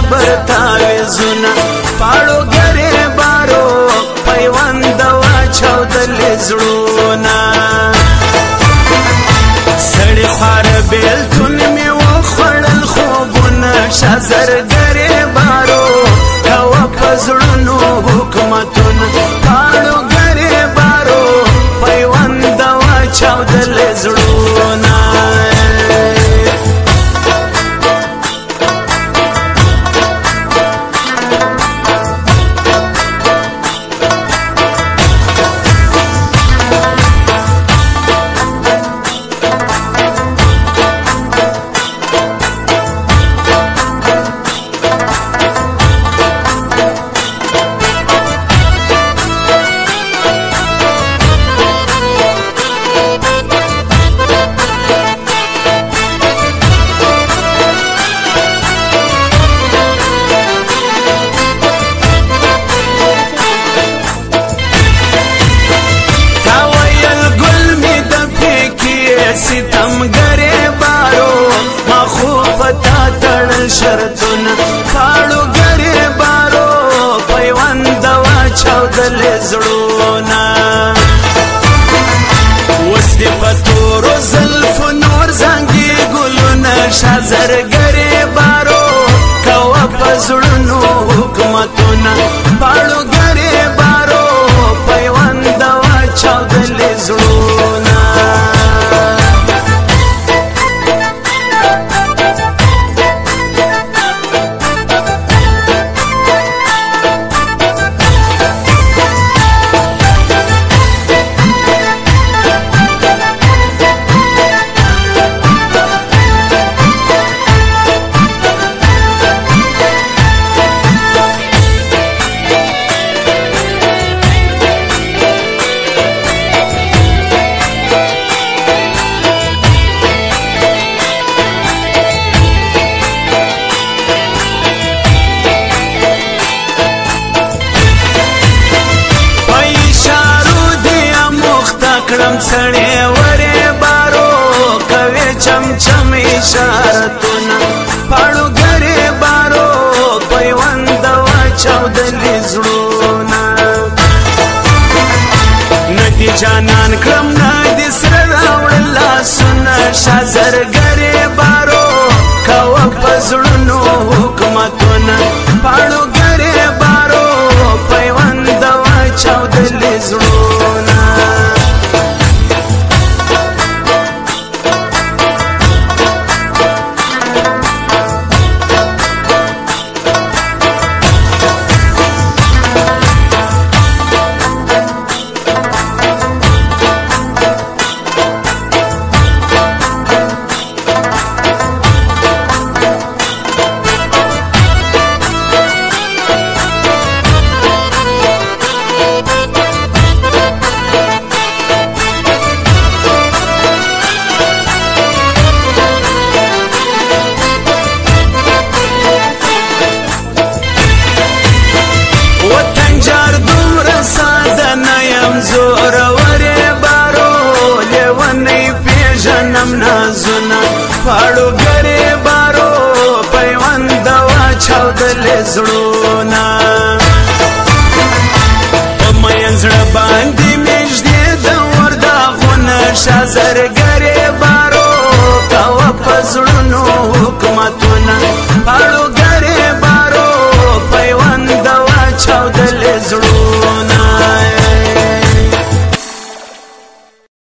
صبر تعویزونه پاړو ګریبارو پیوند واچودل زړونه سړی خوار بیلتون مې وخوړل خوبونه شازر ګریبارو کوه په زړونو حکومتونه پاړو ګریبارو پیوند واچودل زړونه ستم ګریبارو ما خو پتا تړل شرطونه پاړو ګریبارو پیوند واچودل زړونه اوس دې په تورو زلفو نور زنګي ګلونه شازر ګریبارو کوه په زړونو حکومتونه پاړو ګریبارو پیوند واچودل زړونه کړم سړی ورې بارو کوي چمچم اشارتونه پاړو ګریبارو پیوند واچودل زړونه ندي جانان کړم ندي سره راوړل لاسونه شازر ګریبارو کوه په زړونو حکومتونه پاړو ګریبارو پیوند واچودل زړونه زور ورې بارو لیونی پیژنم نازونه پاړو ګریبارو پیوند واچودل زړونه په مین زړه باندې مېږدې د اور داغونه شازر ګریبارو کوه په زړونو حکومتونه